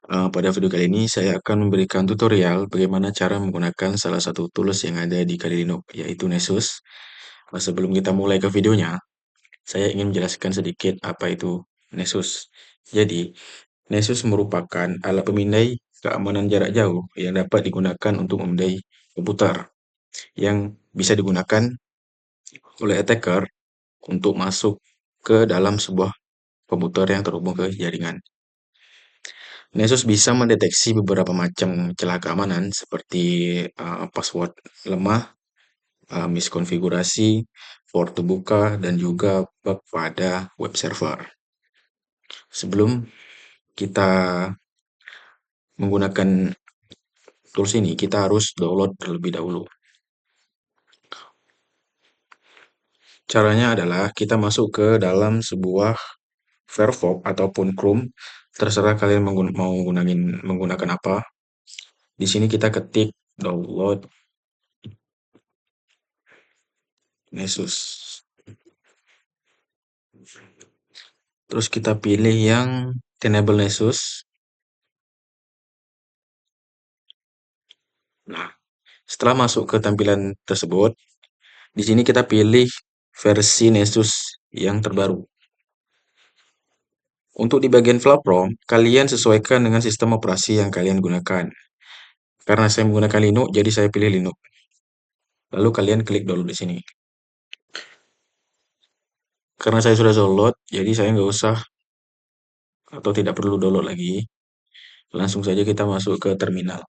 Pada video kali ini saya akan memberikan tutorial bagaimana cara menggunakan salah satu tools yang ada di Kali Linux, yaitu Nessus. Sebelum kita mulai ke videonya, saya ingin menjelaskan sedikit apa itu Nessus. Jadi, Nessus merupakan alat pemindai keamanan jarak jauh yang dapat digunakan untuk memindai komputer, yang bisa digunakan oleh attacker untuk masuk ke dalam sebuah komputer yang terhubung ke jaringan. Nessus bisa mendeteksi beberapa macam celah keamanan seperti password lemah, miskonfigurasi, port terbuka, dan juga bug pada web server. Sebelum kita menggunakan tools ini, kita harus download terlebih dahulu. Caranya adalah kita masuk ke dalam sebuah Firefox ataupun Chrome, terserah kalian mau menggunakan apa. Di sini kita ketik download Nessus. Terus kita pilih yang Tenable Nessus. Nah, setelah masuk ke tampilan tersebut, di sini kita pilih versi Nessus yang terbaru. Untuk di bagian platform, kalian sesuaikan dengan sistem operasi yang kalian gunakan. Karena saya menggunakan Linux, jadi saya pilih Linux. Lalu kalian klik download di sini. Karena saya sudah download, jadi saya nggak usah atau tidak perlu download lagi. Langsung saja kita masuk ke terminal.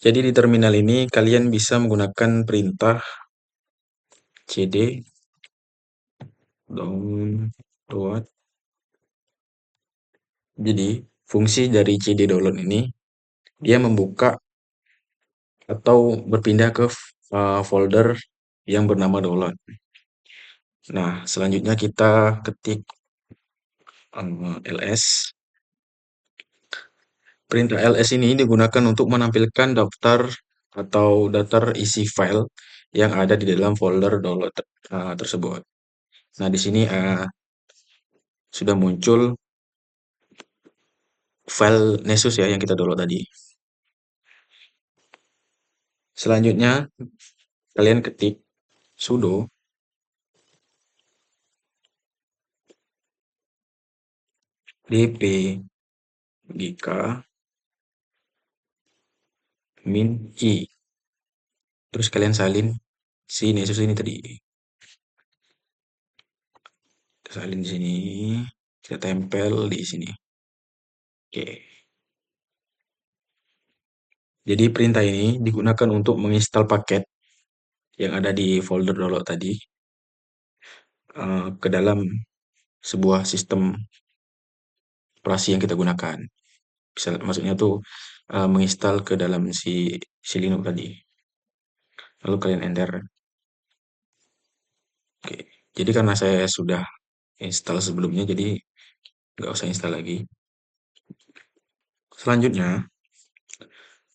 Jadi di terminal ini kalian bisa menggunakan perintah cd download. Jadi fungsi dari cd download ini dia membuka atau berpindah ke folder yang bernama download. Nah, selanjutnya kita ketik ls. Perintah ls ini digunakan untuk menampilkan daftar atau daftar isi file yang ada di dalam folder download tersebut. Nah, di sini sudah muncul file Nessus ya yang kita download tadi. Selanjutnya kalian ketik sudo dpgk min i. Terus kalian salin si Nessus ini tadi. Kita salin di sini, kita tempel di sini. Oke. Jadi perintah ini digunakan untuk menginstal paket yang ada di folder download tadi ke dalam sebuah sistem operasi yang kita gunakan. Maksudnya tuh menginstal ke dalam si Linux tadi. Lalu kalian enter. Oke. Jadi karena saya sudah install sebelumnya, jadi nggak usah install lagi. Selanjutnya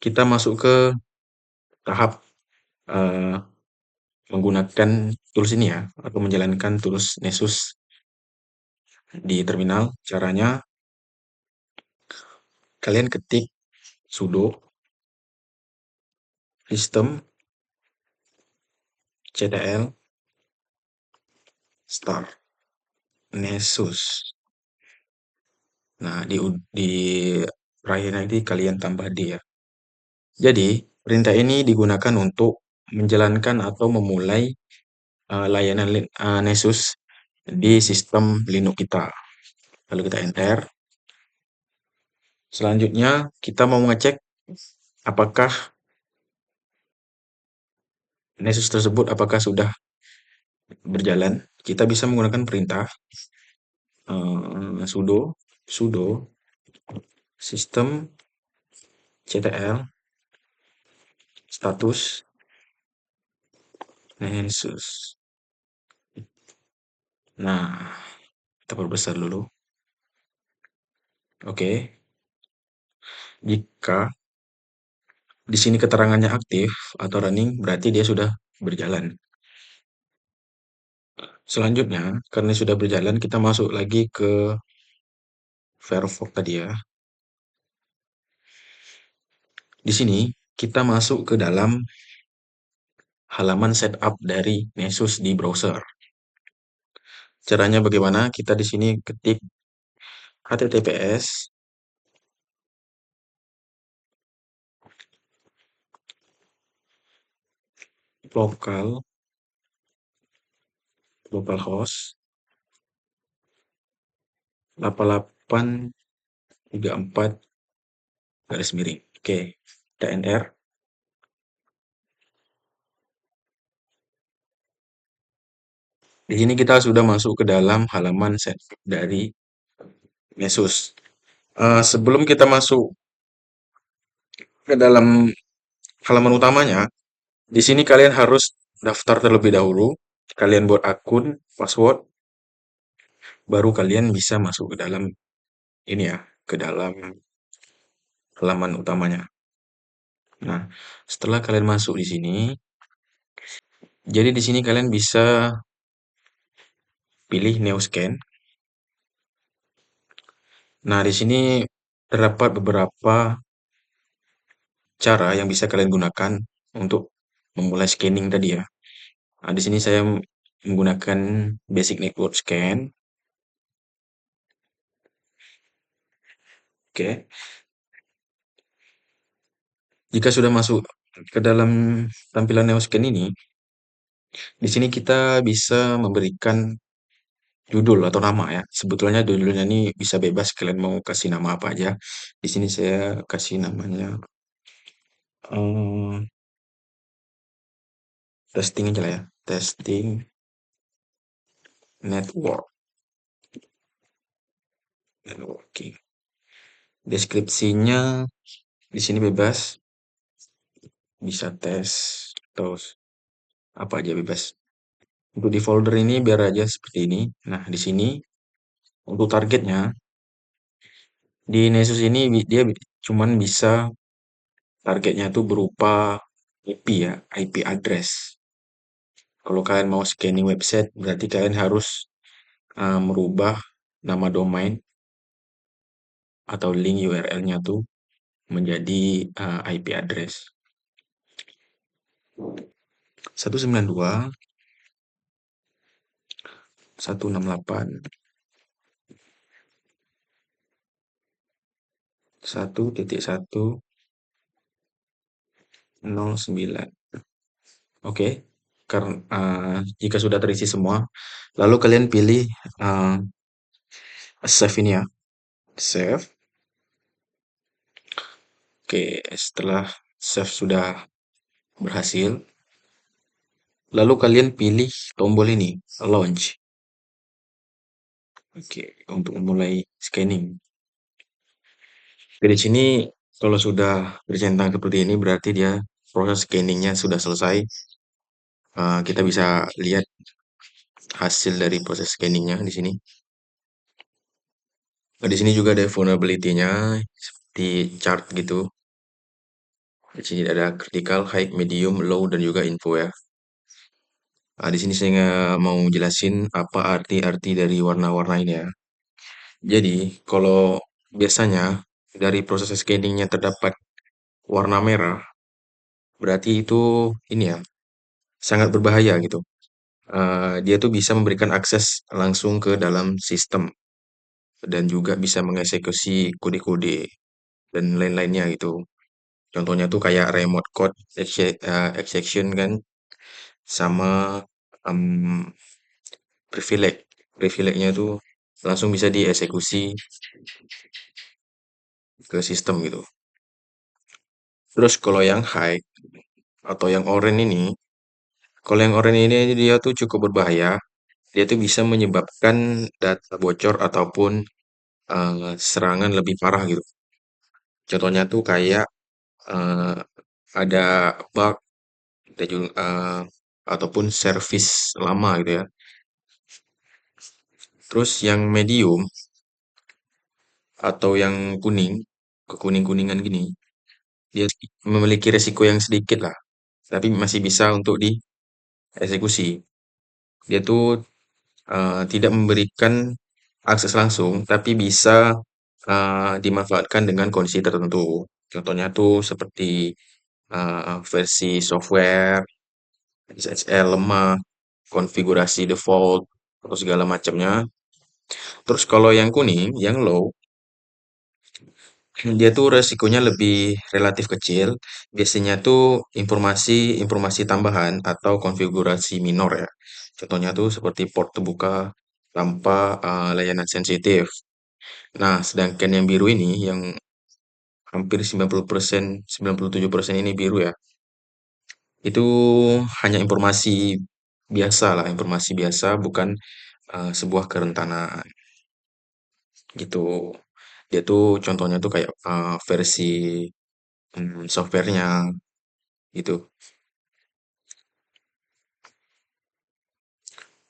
kita masuk ke tahap menggunakan tools ini ya, atau menjalankan tools Nessus di terminal. Caranya kalian ketik sudo system ctl start Nessus. Nah, di terakhir nanti kalian tambah D ya. Jadi, perintah ini digunakan untuk menjalankan atau memulai layanan Nessus di sistem Linux kita. Lalu kita enter. Selanjutnya, kita mau mengecek apakah Nessus tersebut apakah sudah berjalan. Kita bisa menggunakan perintah sudo system ctl status Nessus. Nah, kita perbesar dulu. Oke. Jika di sini keterangannya aktif atau running, berarti dia sudah berjalan. Selanjutnya, karena sudah berjalan, kita masuk lagi ke Firefox tadi ya. Di sini kita masuk ke dalam halaman setup dari Nessus di browser. Caranya bagaimana? Kita di sini ketik https localhost 8834 garis miring. Oke, kita enter. Di sini kita sudah masuk ke dalam halaman setup dari Nessus. Sebelum kita masuk ke dalam halaman utamanya, di sini kalian harus daftar terlebih dahulu. Kalian buat akun, password, baru kalian bisa masuk ke dalam ini ya, ke dalam halaman utamanya. Nah, setelah kalian masuk di sini, jadi di sini kalian bisa pilih Neoscan. Nah, di sini terdapat beberapa cara yang bisa kalian gunakan untuk memulai scanning tadi ya. Nah, di sini saya menggunakan Basic Network Scan. Oke. Jika sudah masuk ke dalam tampilan Neoscan ini, di sini kita bisa memberikan judul atau nama ya. Sebetulnya judulnya ini bisa bebas kalian mau kasih nama apa aja. Di sini saya kasih namanya testing aja lah ya. Testing networking. Deskripsinya di sini bebas, bisa tes atau apa aja bebas. Untuk di folder ini biar aja seperti ini. Nah, di sini untuk targetnya di Nessus ini dia cuman bisa targetnya tuh berupa IP ya, IP address. Kalau kalian mau scanning website, berarti kalian harus merubah nama domain atau link URL-nya tuh menjadi IP address. 192 168 1.1.09. Oke, karena jika sudah terisi semua, lalu kalian pilih save ini ya, save. Oke, setelah save sudah berhasil, lalu kalian pilih tombol ini, launch. Oke, untuk memulai scanning. Di sini kalau sudah bercentang seperti ini berarti dia proses scanningnya sudah selesai. Kita bisa lihat hasil dari proses scanningnya di sini. Nah, di sini juga ada vulnerability-nya seperti chart gitu. Di sini ada critical, high, medium, low, dan juga info ya. Nah, di sini saya mau jelasin apa arti-arti dari warna-warna ini ya. Jadi, kalau biasanya dari proses scanningnya terdapat warna merah, berarti itu ini ya, sangat berbahaya gitu. Dia tuh bisa memberikan akses langsung ke dalam sistem dan juga bisa mengeksekusi kode-kode dan lain-lainnya gitu. Contohnya tuh kayak remote code execution kan, sama um, privilege. Privilege-nya tuh langsung bisa dieksekusi ke sistem gitu. Terus kalau yang high atau yang orange ini, kalau yang orange ini dia tuh cukup berbahaya. Dia tuh bisa menyebabkan data bocor ataupun serangan lebih parah gitu. Contohnya tuh kayak eh, ada bug ataupun service lama gitu ya. Terus yang medium atau yang kuning, kekuning-kuningan gini, dia memiliki resiko yang sedikit lah, tapi masih bisa untuk dieksekusi. Dia tuh tidak memberikan akses langsung, tapi bisa dimanfaatkan dengan kondisi tertentu. Contohnya tuh seperti versi software, SSL lemah, konfigurasi default, atau segala macamnya. Terus kalau yang kuning, yang low, dia tuh resikonya lebih relatif kecil. Biasanya tuh informasi tambahan atau konfigurasi minor ya. Contohnya tuh seperti port terbuka tanpa layanan sensitif. Nah, sedangkan yang biru ini, yang hampir 90%, 97% ini biru ya, itu hanya informasi biasa, bukan sebuah kerentanan gitu. Dia tuh contohnya tuh kayak versi softwarenya gitu.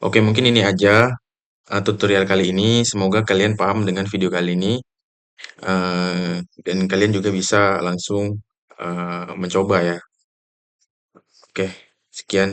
Oke, mungkin ini aja tutorial kali ini. Semoga kalian paham dengan video kali ini, dan kalian juga bisa langsung mencoba ya. Oke, sekian.